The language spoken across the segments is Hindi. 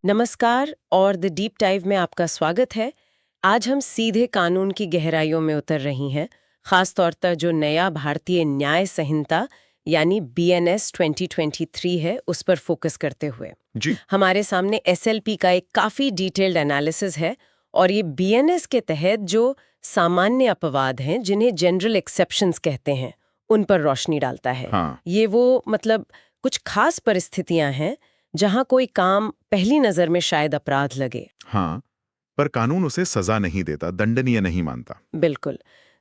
नमस्कार और द डीप डाइव में आपका स्वागत है। आज हम सीधे कानून की गहराइयों में उतर रही हैं, खास तौर पर जो नया भारतीय न्याय संहिता यानी BNS 2023 है उस पर फोकस करते हुए। जी। हमारे सामने SLP का एक काफ़ी डिटेल्ड एनालिसिस है और ये BNS के तहत जो सामान्य अपवाद हैं जिन्हें जनरल एक्सेप्शंस कहते हैं उन पर रोशनी डालता है। हाँ। ये वो कुछ खास परिस्थितियां हैं जहां कोई काम पहली नजर में शायद अपराध लगे। हाँ, पर कानून उसे सजा नहीं देता, दंडनीय नहीं मानता। बिल्कुल।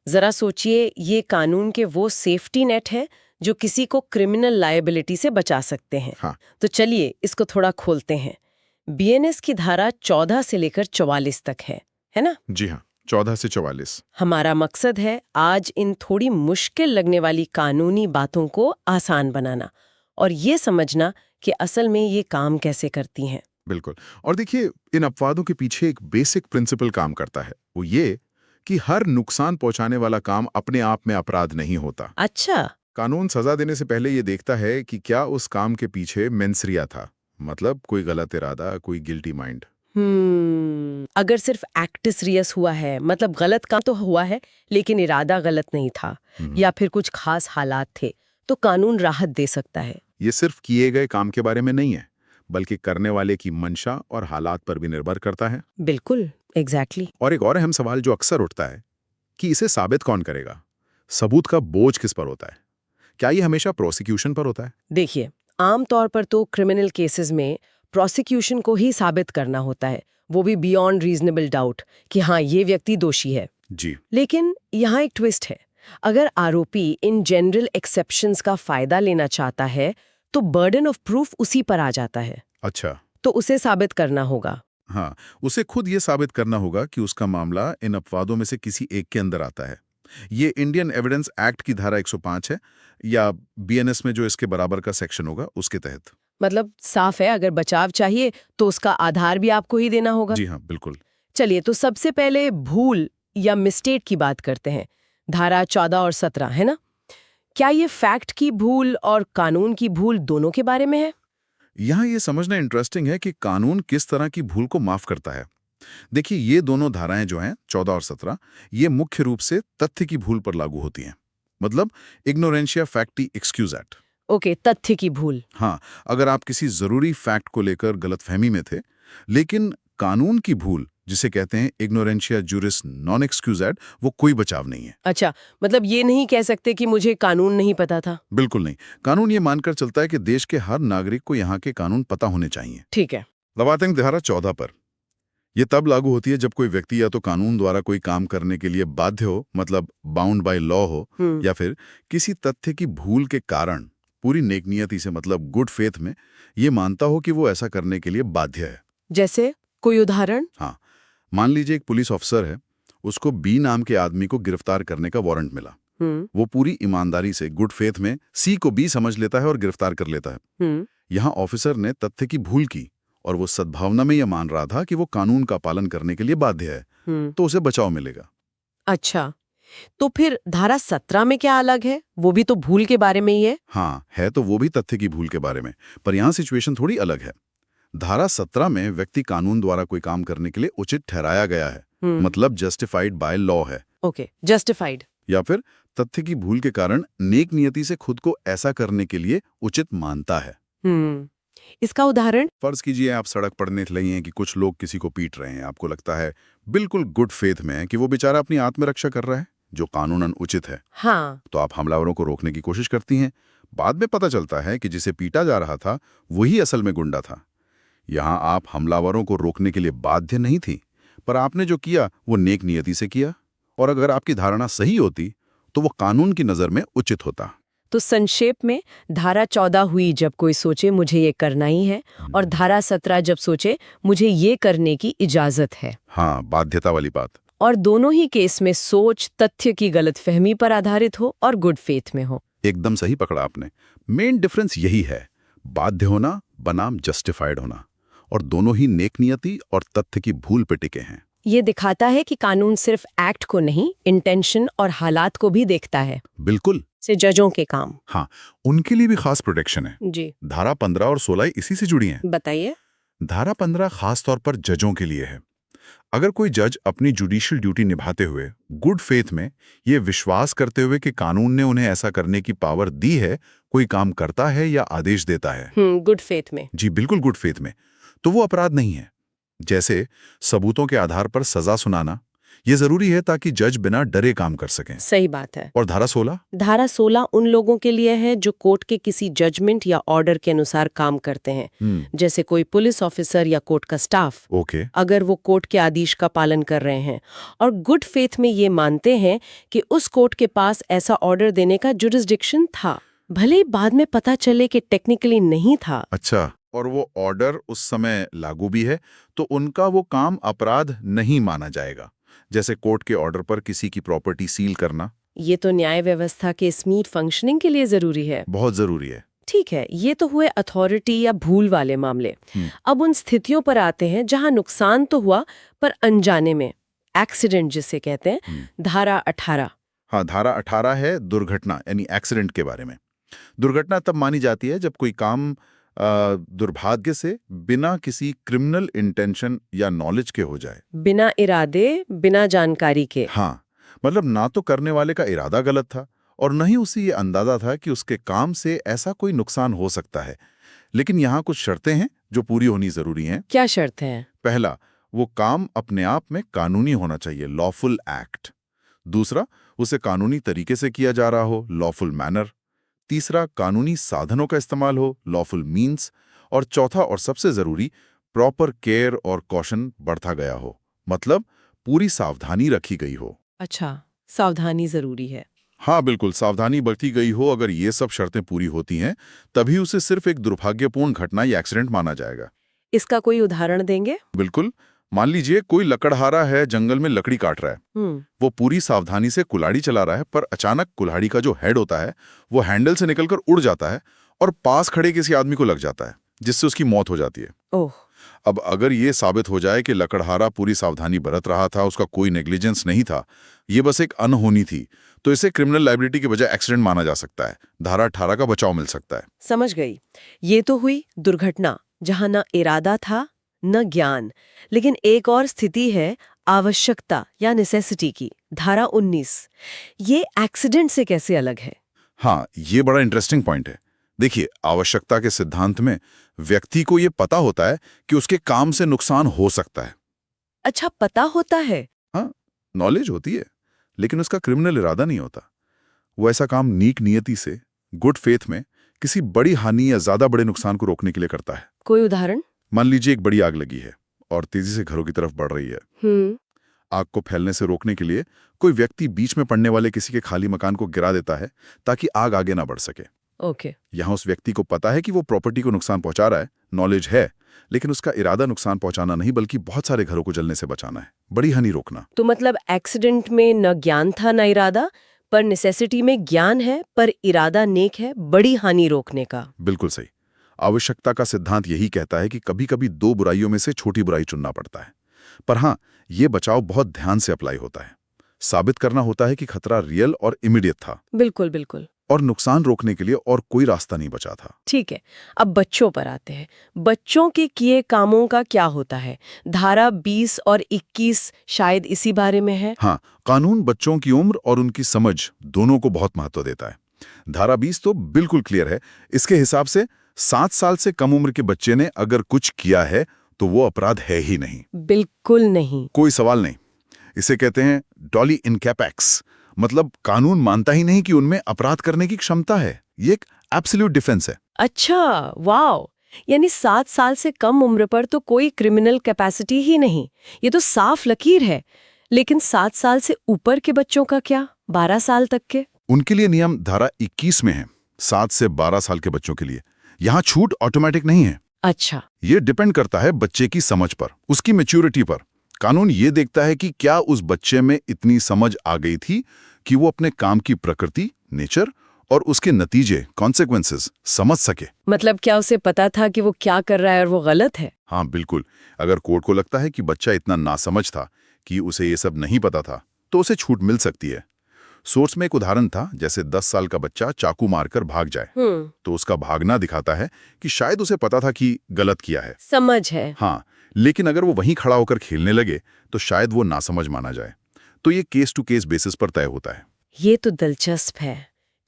जरा सोचिए, ये कानून के वो सेफ्टी नेट है जो किसी को क्रिमिनल लायबिलिटी से बचा सकते हैं। हाँ। तो चलिए इसको थोड़ा खोलते हैं। BNS की धारा 14 से लेकर 44 तक है ना? जी हाँ, 14 से 44। हमारा मकसद है आज इन थोड़ी मुश्किल लगने वाली कानूनी बातों को आसान बनाना और ये समझना कि असल में ये काम कैसे करती हैं। बिल्कुल। और देखिए, इन अपवादों के पीछे एक बेसिक प्रिंसिपल काम करता है। वो ये कि हर नुकसान पहुंचाने वाला काम अपने आप में अपराध नहीं होता। अच्छा। कानून सजा देने से पहले ये देखता है कि क्या उस काम के पीछे मेंसरिया था, मतलब कोई गलत इरादा, कोई गिल्टी माइंड। अगर सिर्फ एक्ट सीरियस हुआ है, मतलब गलत काम तो हुआ है लेकिन इरादा गलत नहीं था, या फिर कुछ खास हालात थे, तो कानून राहत दे सकता है। ये सिर्फ किए गए काम के बारे में नहीं है, बल्कि करने वाले की मंशा और हालात पर भी निर्भर करता है। बिल्कुल, एग्जैक्टली। और एक और अहम सवाल जो अक्सर उठता है कि इसे साबित कौन करेगा, सबूत का बोझ किस पर होता है, क्या ये हमेशा प्रोसिक्यूशन पर होता है? देखिए, आमतौर पर तो क्रिमिनल केसेस में प्रोसिक्यूशन को ही साबित करना होता है, वो भी बियॉन्ड रीजनेबल डाउट कि हाँ ये व्यक्ति दोषी है। जी। लेकिन यहाँ एक ट्विस्ट है। अगर आरोपी इन जनरल एक्सेप्शंस का फायदा लेना चाहता है तो बर्डन ऑफ प्रूफ उसी पर आ जाता है। अच्छा। तो उसे साबित करना होगा। हाँ, उसे खुद ये साबित करना होगा कि उसका मामला इन अपवादों में से किसी एक के अंदर आता है। ये इंडियन एविडेंस एक्ट की धारा 105 है, या BNS में जो इसके बराबर का सेक्शन होगा उसके तहत। मतलब साफ है, अगर बचाव चाहिए तो उसका आधार भी आपको ही देना होगा। जी हाँ, बिल्कुल। चलिए, तो सबसे पहले भूल या मिस्टेक की बात करते हैं। धारा 14 और 17 है ना? क्या ये फैक्ट की भूल और कानून की भूल दोनों के बारे में है? यहाँ ये समझना इंटरेस्टिंग है कि कानून किस तरह की भूल को माफ करता है। देखिए, ये दोनों धाराएं जो हैं 14 और 17, ये मुख्य रूप से तथ्य की भूल पर लागू होती हैं। मतलब इग्नोरेंशिया फैक्टी एक्सक्यूज एक्ट। ओके, तथ्य की भूल। हाँ, अगर आप किसी जरूरी फैक्ट को लेकर गलतफहमी में थे, लेकिन कानून की भूल जिसे कहते हैं इग्नोरेंशिया जुरिस नॉन एक्सक्यूजेड, वो कोई बचाव नहीं है। अच्छा, मतलब ये नहीं कह सकते कि मुझे कानून नहीं पता था। बिल्कुल नहीं। कानून ये मानकर चलता है कि देश के हर नागरिक को यहाँ के कानून पता होने चाहिए। ठीक है। अब आते हैं धारा 14 पर। यह तब लागू होती है जब कोई व्यक्ति या तो कानून द्वारा कोई काम करने के लिए बाध्य हो, मतलब बाउंड बाय लॉ हो, या फिर किसी तथ्य की भूल के कारण पूरी नेकनियति से, मतलब गुड फेथ में, ये मानता हो कि वो ऐसा करने के लिए बाध्य है। जैसे कोई उदाहरण? हाँ, मान लीजिए एक पुलिस ऑफिसर है, उसको B नाम के आदमी को गिरफ्तार करने का वारंट मिला। वो पूरी ईमानदारी से गुड फेथ में C को B समझ लेता है और गिरफ्तार कर लेता है। यहाँ ऑफिसर ने तथ्य की भूल की और वो सद्भावना में यह मान रहा था कि वो कानून का पालन करने के लिए बाध्य है, तो उसे बचाव मिलेगा। अच्छा, तो फिर धारा 17 में क्या अलग है? वो भी तो भूल के बारे में ही है। हाँ, है तो वो भी तथ्य की भूल के बारे में, पर यहाँ सिचुएशन थोड़ी अलग है। धारा 17 में व्यक्ति कानून द्वारा कोई काम करने के लिए उचित ठहराया गया है, मतलब जस्टिफाइड बाय लॉ है। Okay, justified. या फिर तथ्य की भूल के कारण नेक नियति से खुद को ऐसा करने के लिए उचित मानता है। इसका उदाहरण? फर्ज कीजिए आप सड़क पर निकले हैं कि कुछ लोग किसी को पीट रहे हैं, आपको लगता है बिल्कुल गुड फेथ में कि वो बेचारा अपनी आत्मरक्षा कर रहा है, जो कानूनन उचित है। हाँ। तो आप हमलावरों को रोकने की कोशिश करती हैं। बाद में पता चलता है कि जिसे पीटा जा रहा था वही असल में गुंडा था। यहाँ आप हमलावरों को रोकने के लिए बाध्य नहीं थी, पर आपने जो किया वो नेक नियति से किया, और अगर आपकी धारणा सही होती तो वो कानून की नज़र में उचित होता। तो संक्षेप में, धारा 14 हुई जब कोई सोचे मुझे ये करना ही है, और धारा 17 जब सोचे मुझे ये करने की इजाजत है। हाँ, बाध्यता वाली बात। और दोनों ही केस में सोच तथ्य की गलतफहमी पर आधारित हो और गुड फेथ में हो। एकदम सही पकड़ा आपने। मेन डिफरेंस यही है, बाध्य होना बनाम जस्टिफाइड होना, और दोनों ही नेक नियति और तथ्य की भूल पे टिके हैं। ये दिखाता है कि कानून सिर्फ एक्ट को नहीं, इंटेंशन और हालात को भी देखता है। बिल्कुल। से जजों के काम। हाँ, उनके लिए भी खास प्रोटेक्शन है। जी। धारा 15 और 16 इसी से जुड़ी हैं। बताइए। धारा 15 खास तौर पर जजों के लिए है। अगर कोई जज अपनी जुडिशियल ड्यूटी निभाते हुए गुड फेथ में ये विश्वास करते हुए कि कानून ने उन्हें ऐसा करने की पावर दी है, कोई काम करता है या आदेश देता है, गुड फेथ में। जी बिल्कुल गुड फेथ में, तो वो अपराध नहीं है। जैसे सबूतों के आधार पर सजा सुनाना, ये जरूरी है ताकि जज बिना डरे काम कर सकें। सही बात है। और धारा 16? धारा 16 उन लोगों के लिए है जो कोर्ट के किसी जजमेंट या ऑर्डर के अनुसार काम करते हैं, जैसे कोई पुलिस ऑफिसर या कोर्ट का स्टाफ। ओके। अगर वो कोर्ट के आदेश का पालन कर रहे हैं और गुड फेथ में ये मानते हैं कि उस कोर्ट के पास ऐसा ऑर्डर देने का जुरिस्डिक्शन था, भले ही बाद में पता चले कि टेक्निकली नहीं था। अच्छा, और वो ऑर्डर उस समय लागू भी है, तो उनका वो काम अपराध नहीं माना जाएगा। जैसे कोर्ट के ऑर्डर पर किसी की प्रॉपर्टी सील करना। ये तो न्याय व्यवस्था के स्मूथ फंक्शनिंग के लिए जरूरी है। बहुत जरूरी है। ठीक है, ये तो हुए अथॉरिटी या भूल वाले मामले। अब उन स्थितियों पर आते हैं जहां नुकसान तो हुआ पर अनजाने में, एक्सीडेंट जिसे कहते हैं, धारा 18। हाँ, धारा 18 है दुर्घटना यानी एक्सीडेंट के बारे में। दुर्घटना तब मानी जाती है जब कोई काम दुर्भाग्य से बिना किसी क्रिमिनल इंटेंशन या नॉलेज के हो जाए। बिना इरादे, बिना जानकारी के। हाँ, मतलब ना तो करने वाले का इरादा गलत था और न ही उसे ये अंदाजा था कि उसके काम से ऐसा कोई नुकसान हो सकता है। लेकिन यहाँ कुछ शर्तें हैं जो पूरी होनी जरूरी हैं। क्या शर्तें हैं? पहला, वो काम अपने आप में कानूनी होना चाहिए, लॉफुल एक्ट। दूसरा, उसे कानूनी तरीके से किया जा रहा हो, लॉफुल मैनर। तीसरा, कानूनी साधनों का इस्तेमाल हो, लॉफुल मीन्स। और चौथा और सबसे जरूरी, प्रॉपर केयर और कॉशन बरता गया हो, मतलब पूरी सावधानी रखी गई हो। अच्छा, सावधानी जरूरी है। हाँ बिल्कुल, सावधानी बरती गई हो। अगर ये सब शर्तें पूरी होती हैं तभी उसे सिर्फ एक दुर्भाग्यपूर्ण घटना या एक्सीडेंट माना जाएगा। इसका कोई उदाहरण देंगे? बिल्कुल। मान लीजिए कोई लकड़हारा है, जंगल में लकड़ी काट रहा है। वो पूरी सावधानी से कुल्हाड़ी चला रहा है, पर अचानक कुल्हाड़ी का जो हेड होता है वो हैंडल से निकलकर उड़ जाता है और पास खड़े किसी आदमी को लग जाता है, जिससे उसकी मौत हो जाती है। ओह। अब अगर ये साबित हो जाए कि लकड़हारा पूरी सावधानी बरत रहा था, उसका कोई नेग्लिजेंस नहीं था, ये बस एक अनहोनी थी, तो इसे क्रिमिनल लायबिलिटी के बजाय एक्सीडेंट माना जा सकता है। धारा 18 का बचाव मिल सकता है। समझ गई। ये तो हुई दुर्घटना, जहां न इरादा था न ज्ञान। लेकिन एक और स्थिति है आवश्यकता या नेसेसिटी की, धारा 19। ये एक्सीडेंट से कैसे अलग है? हाँ, ये बड़ा इंटरेस्टिंग पॉइंट है। देखिए, आवश्यकता के सिद्धांत में व्यक्ति को ये पता होता है कि उसके काम से नुकसान हो सकता है। अच्छा, पता होता है? हाँ, नॉलेज होती है, लेकिन उसका क्रिमिनल इरादा नहीं होता। वो ऐसा काम नीक नियति से, गुड फेथ में, किसी बड़ी हानि या ज्यादा बड़े नुकसान को रोकने के लिए करता है। कोई उदाहरण? मान लीजिए एक बड़ी आग लगी है और तेजी से घरों की तरफ बढ़ रही है। आग को फैलने से रोकने के लिए कोई व्यक्ति बीच में पड़ने वाले किसी के खाली मकान को गिरा देता है ताकि आग आगे ना बढ़ सके। ओके। यहाँ उस व्यक्ति को पता है कि वो प्रॉपर्टी को नुकसान पहुंचा रहा है, नॉलेज है, लेकिन उसका इरादा नुकसान पहुंचाना नहीं बल्कि बहुत सारे घरों को जलने से बचाना है, बड़ी हानि रोकना। तो मतलब एक्सीडेंट में न ज्ञान था न इरादा, पर नेसेसिटी में ज्ञान है पर इरादा नेक है, बड़ी हानि रोकने का। बिल्कुल सही। आवश्यकता का सिद्धांत यही कहता है कि कभी कभी दो बुराइयों में से छोटी बुराई चुनना पड़ता है। पर हाँ, ये बचाव बहुत ध्यान से अप्लाई होता है। साबित करना होता है कि खतरा रियल और इमीडिएट था। बिल्कुल बिल्कुल। और नुकसान रोकने के लिए और कोई रास्ता नहीं बचा था। ठीक है, अब बच्चों पर आते हैं। बच्चों के किए कामों का क्या होता है? धारा 20 और 21 शायद इसी बारे में है। हाँ, कानून बच्चों की उम्र और उनकी समझ दोनों को बहुत महत्व देता है। धारा 20 तो बिल्कुल क्लियर है। इसके हिसाब से 7 साल से कम उम्र के बच्चे ने अगर कुछ किया है तो वो अपराध है ही नहीं। बिल्कुल नहीं, कोई सवाल नहीं। इसे कहते हैं डॉली इनकैपेक्स, मतलब कानून मानता ही नहीं कि उनमें अपराध करने की क्षमता है। ये एक एब्सोल्यूट डिफेंस है। अच्छा, वाओ। यानी 7 साल से कम उम्र पर तो कोई क्रिमिनल कैपेसिटी ही नहीं, ये तो साफ लकीर है। लेकिन 7 साल से ऊपर के बच्चों का क्या, 12 साल तक के? उनके लिए नियम धारा 21 में है, 7 से 12 साल के बच्चों के लिए। यहाँ छूट ऑटोमेटिक नहीं है। अच्छा। ये डिपेंड करता है बच्चे की समझ पर, उसकी मैच्योरिटी पर। कानून ये देखता है कि क्या उस बच्चे में इतनी समझ आ गई थी कि वो अपने काम की प्रकृति, नेचर और उसके नतीजे, कॉन्सिक्वेंसेस समझ सके। मतलब क्या उसे पता था कि वो क्या कर रहा है और वो गलत है? हाँ बिल्कुल। अगर कोर्ट को लगता है कि बच्चा इतना नासमझ था कि उसे ये सब नहीं पता था, तो उसे छूट मिल सकती है। सोर्स में एक उदाहरण था, जैसे 10 साल का बच्चा चाकू मारकर भाग जाए तो उसका भागना दिखाता है कि शायद उसे पता था कि गलत किया है। समझ है। हाँ, लेकिन अगर वो वहीं खड़ा होकर खेलने लगे तो शायद वो नासमझ माना जाए। तो ये केस टू केस बेसिस पर तय होता है। ये तो दिलचस्प है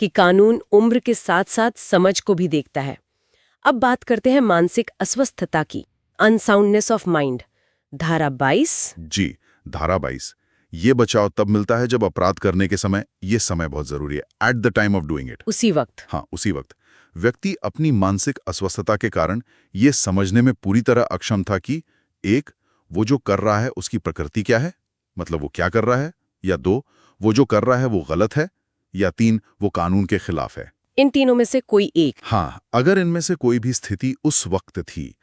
कि कानून उम्र के साथ साथ समझ को भी देखता है। अब बात करते हैं मानसिक अस्वस्थता की, अनसाउंडनेस ऑफ माइंड, धारा 22। जी, धारा 22। ये बचाव तब मिलता है जब अपराध करने के समय, ये समय बहुत जरूरी है, at the time of doing it. उसी वक्त। हाँ, उसी वक्त व्यक्ति अपनी मानसिक अस्वस्थता के कारण ये समझने में पूरी तरह अक्षम था कि एक, वो जो कर रहा है उसकी प्रकृति क्या है, मतलब वो क्या कर रहा है, या दो, वो जो कर रहा है वो गलत है, या तीन, वो कानून के खिलाफ है। इन तीनों में से कोई एक। हाँ, अगर इनमें से कोई भी स्थिति उस वक्त थी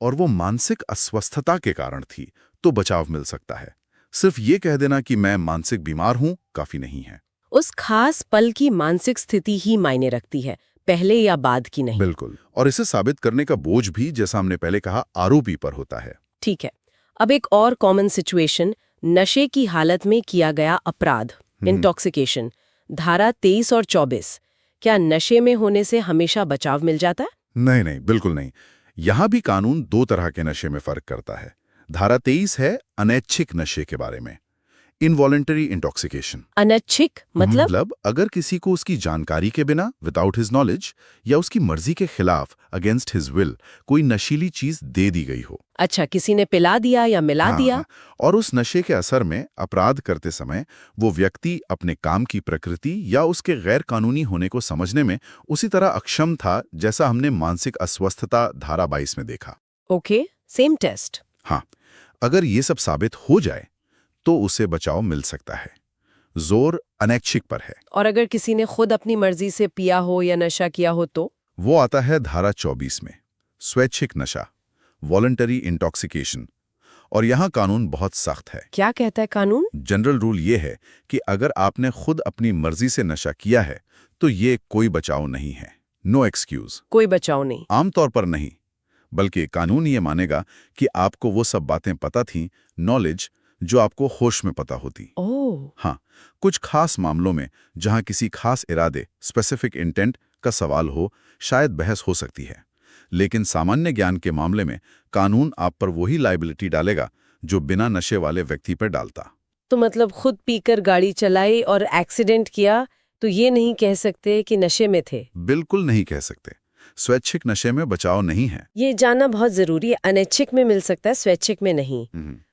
और वो मानसिक अस्वस्थता के कारण थी तो बचाव मिल सकता है। सिर्फ ये कह देना कि मैं मानसिक बीमार हूं काफी नहीं है। उस खास पल की मानसिक स्थिति ही मायने रखती है, पहले या बाद की नहीं। बिल्कुल, और इसे साबित करने का बोझ भी, जैसा हमने पहले कहा, आरोपी पर होता है। ठीक है। अब एक और कॉमन सिचुएशन, नशे की हालत में किया गया अपराध, इंटॉक्सिकेशन, धारा 23 और 24। क्या नशे में होने से हमेशा बचाव मिल जाता है? नहीं नहीं, बिल्कुल नहीं। यहां भी कानून दो तरह के नशे में फर्क करता है। धारा 23 है अनैच्छिक नशे के बारे में, इनवॉलेंटरी इंटॉक्सिकेशन। अनैच्छिक मतलब अगर किसी को उसकी जानकारी के बिना, विदाउट हिज नॉलेज, या उसकी मर्जी के खिलाफ, अगेंस्ट हिज विल, कोई नशीली चीज दे दी गई हो। अच्छा, किसी ने पिला दिया या मिला दिया। और उस नशे के असर में अपराध करते समय वो व्यक्ति अपने काम की प्रकृति या उसके गैर कानूनी होने को समझने में उसी तरह अक्षम था जैसा हमने मानसिक अस्वस्थता धारा 22 में देखा। Okay, same test. हाँ, अगर ये सब साबित हो जाए तो उसे बचाव मिल सकता है। जोर अनैच्छिक पर है। और अगर किसी ने खुद अपनी मर्जी से पिया हो या नशा किया हो तो? वो आता है धारा 24 में, स्वैच्छिक नशा, वॉलंटरी इंटॉक्सिकेशन। और यहाँ कानून बहुत सख्त है। क्या कहता है कानून? जनरल रूल ये है कि अगर आपने खुद अपनी मर्जी से नशा किया है तो ये कोई बचाव नहीं है, नो एक्सक्यूज। कोई बचाव नहीं। आमतौर पर नहीं, बल्कि कानून ये मानेगा कि आपको वो सब बातें पता थीं, नॉलेज, जो आपको होश में पता होती। ओह। हाँ, कुछ खास मामलों में जहां किसी खास इरादे, स्पेसिफिक इंटेंट का सवाल हो, शायद बहस हो सकती है। लेकिन सामान्य ज्ञान के मामले में कानून आप पर वही लायबिलिटी डालेगा जो बिना नशे वाले व्यक्ति पर डालता। तो मतलब खुद पीकर गाड़ी चलाई और एक्सीडेंट किया तो ये नहीं कह सकते कि नशे में थे? बिल्कुल नहीं कह सकते। स्वैच्छिक नशे में बचाव नहीं है। ये जानना बहुत जरूरी है, अनैच्छिक में मिल सकता है, स्वैच्छिक में नहीं।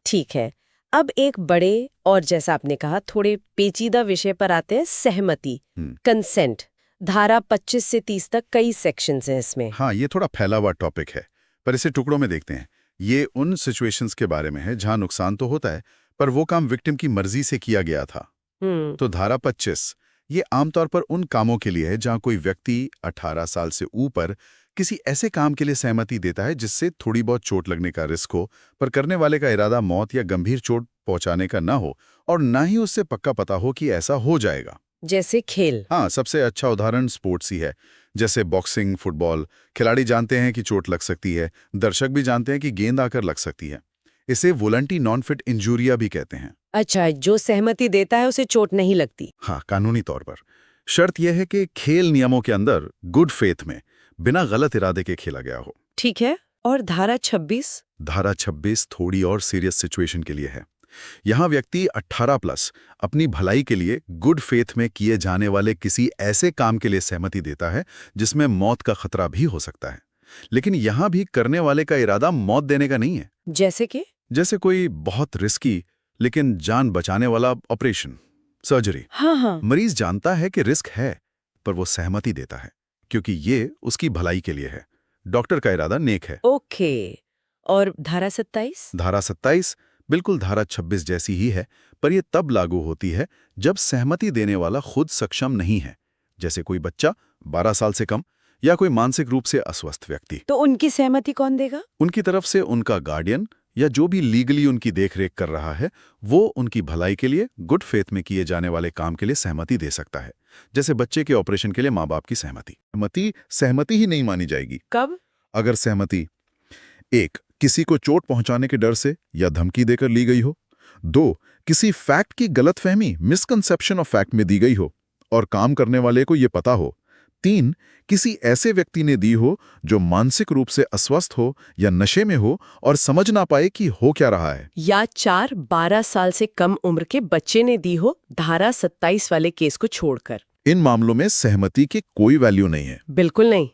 ठीक है। अब एक बड़े और, जैसा आपने कहा, थोड़े पेचीदा विषय पर आते हैं, सहमति, कंसेंट। धारा 25 से 30 तक कई सेक्शंस हैं इसमें। हाँ, ये थोड़ा फैला हुआ टॉपिक है, पर इसे टुकड़ों में देखते हैं। ये उन सिचुएशंस के बारे में है जहां नुकसान तो होता है पर वो काम विक्टिम की मर्जी से किया गया था। तो धारा 25 ये आमतौर पर उन कामों के लिए है जहां कोई व्यक्ति 18 साल से ऊपर किसी ऐसे काम के लिए सहमति देता है जिससे थोड़ी बहुत चोट लगने का रिस्क हो, पर करने वाले का इरादा मौत या गंभीर चोट पहुंचाने का ना हो, और ना ही उससे पक्का पता हो कि ऐसा हो जाएगा। जैसे खेल। हाँ, सबसे अच्छा उदाहरण स्पोर्ट्स ही है, जैसे बॉक्सिंग, फुटबॉल। खिलाड़ी जानते हैं कि चोट लग सकती है, दर्शक भी जानते हैं कि गेंद आकर लग सकती है। इसे वोलंटी नॉन फिट इंजूरिया भी कहते हैं। अच्छा, जो सहमति देता है उसे चोट नहीं लगती। हाँ, कानूनी तौर पर शर्त यह है कि खेल नियमों के अंदर गुड फेथ में, बिना गलत इरादे के खेला गया हो। ठीक है। और धारा 26? धारा 26 थोड़ी और सीरियस सिचुएशन के लिए है। यहाँ व्यक्ति 18+ अपनी भलाई के लिए गुड फेथ में किए जाने वाले किसी ऐसे काम के लिए सहमति देता है जिसमें मौत का खतरा भी हो सकता है। लेकिन यहाँ भी करने वाले का इरादा मौत देने का नहीं है। जैसे कि? जैसे कोई बहुत रिस्की लेकिन जान बचाने वाला ऑपरेशन, सर्जरी। हाँ। मरीज जानता है कि रिस्क है, पर वो सहमति देता है क्योंकि ये उसकी भलाई के लिए है। डॉक्टर का इरादा नेक है। ओके। और धारा 27? धारा 27 बिल्कुल धारा 26 जैसी ही है, पर यह तब लागू होती है जब सहमति देने वाला खुद सक्षम नहीं है, जैसे कोई बच्चा 12 साल से कम या कोई मानसिक रूप से अस्वस्थ व्यक्ति। तो उनकी सहमति कौन देगा? उनकी तरफ से उनका गार्डियन या जो भी लीगली उनकी देखरेख कर रहा है, वो उनकी भलाई के लिए गुड फेथ में किए जाने वाले काम के लिए सहमति दे सकता है। जैसे बच्चे के ऑपरेशन के लिए माँ बाप की सहमति। सहमति ही नहीं मानी जाएगी। कब? अगर सहमति 1 किसी को चोट पहुंचाने के डर से या धमकी देकर ली गई हो, 2, किसी फैक्ट की गलतफहमी मिसकंसेप्शन ऑफ फैक्ट में दी गई हो और काम करने वाले को ये पता हो। 3, किसी ऐसे व्यक्ति ने दी हो जो मानसिक रूप से अस्वस्थ हो या नशे में हो और समझ ना पाए कि हो क्या रहा है। या 4, 12 साल से कम उम्र के बच्चे ने दी हो, धारा 27 वाले केस को छोड़कर। इन मामलों में सहमति की कोई वैल्यू नहीं है। बिल्कुल नहीं।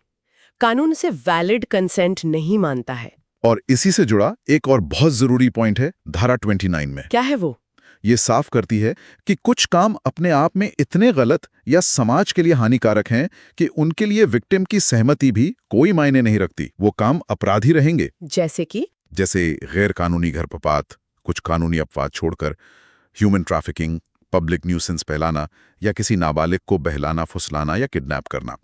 कानून से वैलिड कंसेंट नहीं मानता है। और इसी से जुड़ा एक और बहुत जरूरी पॉइंट है धारा 29 में। क्या है वो? ये साफ करती है कि कुछ काम अपने आप में इतने गलत या समाज के लिए हानिकारक हैं कि उनके लिए विक्टिम की सहमति भी कोई मायने नहीं रखती। वो काम अपराधी रहेंगे। जैसे कि? जैसे गैर कानूनी गर्भपात, कुछ कानूनी अपवाद छोड़कर, ह्यूमन ट्रैफिकिंग, पब्लिक न्यूसेंस फैलाना या किसी नाबालिग को बहलाना, फुसलाना या किडनैप करना।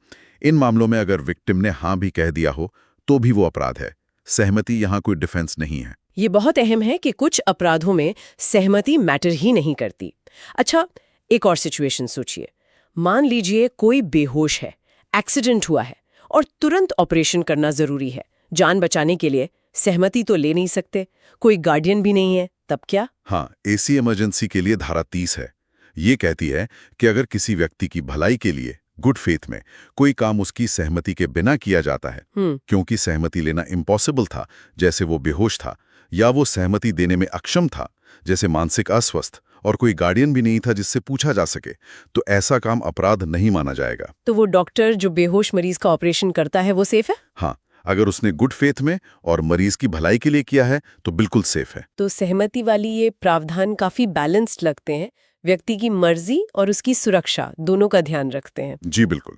इन मामलों में अगर विक्टिम ने हाँ भी कह दिया हो तो भी वो अपराध है। सहमति यहाँ कोई डिफेंस नहीं है। ये बहुत अहम है कि कुछ अपराधों में सहमति मैटर ही नहीं करती। अच्छा, एक और सिचुएशन सोचिए। मान लीजिए कोई बेहोश है, एक्सीडेंट हुआ है और तुरंत ऑपरेशन करना जरूरी है। जान बचाने के लिए सहमति तो ले नहीं सकते, कोई गार्डियन भी नहीं है, तब क्या? हाँ, एसी इमरजेंसी के लिए धारा 30 है। ये कहती है कि अगर किसी व्यक्ति की भलाई के लिए गुड फेथ में कोई काम उसकी सहमति के बिना किया जाता है, क्योंकि सहमति लेना इम्पॉसिबल था, जैसे वो बेहोश था, या वो सहमति देने में अक्षम था, जैसे मानसिक अस्वस्थ, और कोई गार्डियन भी नहीं था जिससे पूछा जा सके, तो ऐसा काम अपराध नहीं माना जाएगा। तो वो डॉक्टर जो बेहोश मरीज का ऑपरेशन करता है वो सेफ है? हाँ, अगर उसने गुड फेथ में और मरीज की भलाई के लिए किया है तो बिल्कुल सेफ है। तो सहमति वाली ये प्रावधान काफी बैलेंस्ड लगते हैं, व्यक्ति की मर्जी और उसकी सुरक्षा दोनों का ध्यान रखते हैं। जी बिल्कुल।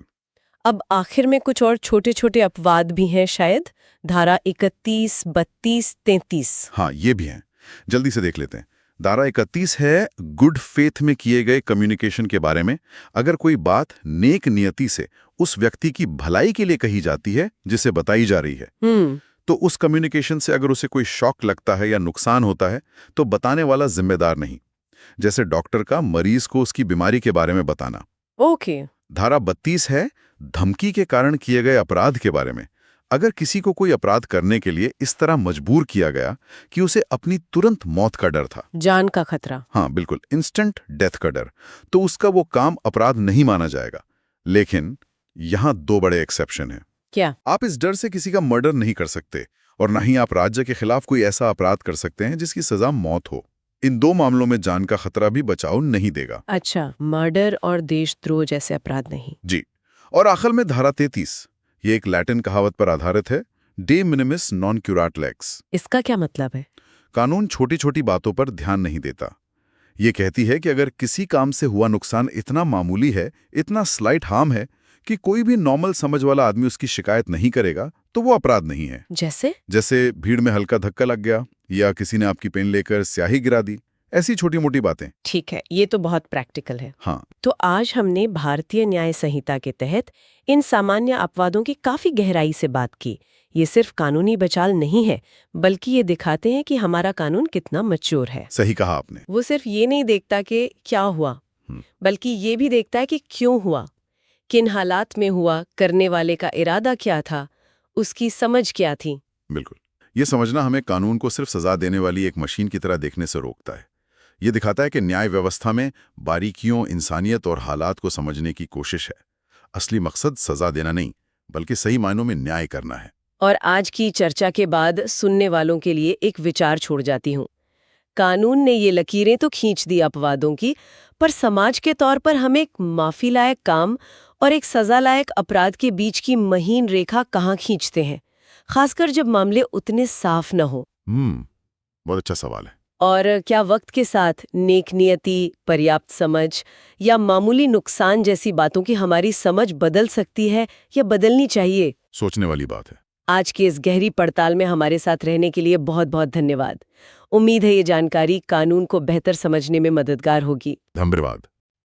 अब आखिर में कुछ और छोटे छोटे अपवाद भी हैं शायद, धारा 31, 32, 33। हाँ, ये भी हैं, जल्दी से देख लेते हैं। धारा 31 है गुड फेथ में किए गए कम्युनिकेशन के बारे में। अगर कोई बात नेक नियति से उस व्यक्ति की भलाई के लिए कही जाती है जिसे बताई जा रही है, तो उस कम्युनिकेशन से अगर उसे कोई शॉक लगता है या नुकसान होता है तो बताने वाला जिम्मेदार नहीं। जैसे डॉक्टर का मरीज को उसकी बीमारी के बारे में बताना। ओके। धारा 32 है धमकी के कारण किए गए अपराध के बारे में। अगर किसी को कोई अपराध करने के लिए इस तरह मजबूर किया गया कि उसे अपनी तुरंत मौत का डर था, जान का खतरा। हाँ बिल्कुल, इंस्टेंट डेथ का डर, तो उसका वो काम अपराध नहीं माना जाएगा। लेकिन यहाँ 2 बड़े एक्सेप्शन हैं। क्या? आप इस डर से किसी का मर्डर नहीं कर सकते और न ही आप राज्य के खिलाफ कोई ऐसा अपराध कर सकते हैं जिसकी सजा मौत हो। इन 2 मामलों में जान का खतरा भी बचाव नहीं देगा। अच्छा, मर्डर और देशद्रोह जैसे अपराध नहीं। जी। और आखिर में धारा 33, ये एक लैटिन कहावत पर आधारित है, डे मिनिमिस नॉन क्यूराट लेक्स। इसका क्या मतलब है? कानून छोटी छोटी बातों पर ध्यान नहीं देता। ये कहती है कि अगर किसी काम से हुआ नुकसान इतना मामूली है, इतना स्लाइट हार्म है कि कोई भी नॉर्मल समझ वाला आदमी उसकी शिकायत नहीं करेगा, तो वो अपराध नहीं है। जैसे भीड़ में हल्का धक्का लग गया या किसी ने आपकी पेन लेकर स्याही गिरा दी, ऐसी छोटी मोटी बातें। ठीक है, ये तो बहुत प्रैक्टिकल है। हाँ। तो आज हमने भारतीय न्याय संहिता के तहत इन सामान्य अपवादों की काफी गहराई से बात की। ये सिर्फ कानूनी बचाल नहीं है, बल्कि ये दिखाते हैं कि हमारा कानून कितना मैच्योर है। सही कहा आपने। वो सिर्फ ये नहीं देखता कि क्या हुआ, बल्कि ये भी देखता है कि क्यों हुआ, किन हालात में हुआ, करने वाले का इरादा क्या था, उसकी समझ क्या थी। बिल्कुल। ये समझना हमें कानून को सिर्फ सजा देने वाली एक मशीन की तरह देखने से रोकता है। ये दिखाता है कि न्याय व्यवस्था में बारीकियों, इंसानियत और हालात को समझने की कोशिश है। असली मकसद सजा देना नहीं, बल्कि सही मायनों में न्याय करना है। और आज की चर्चा के बाद सुनने वालों के लिए एक विचार छोड़ जाती हूँ। कानून ने ये लकीरें तो खींच दी अपवादों की, पर समाज के तौर पर हम एक माफी लायक काम और एक सजा लायक अपराध के बीच की महीन रेखा कहाँ खींचते हैं, खासकर जब मामले उतने साफ न हो। बहुत अच्छा सवाल है। और क्या वक्त के साथ नेक नियति, पर्याप्त समझ या मामूली नुकसान जैसी बातों की हमारी समझ बदल सकती है या बदलनी चाहिए? सोचने वाली बात है। आज की इस गहरी पड़ताल में हमारे साथ रहने के लिए बहुत बहुत धन्यवाद। उम्मीद है ये जानकारी कानून को बेहतर समझने में मददगार होगी। धन्यवाद।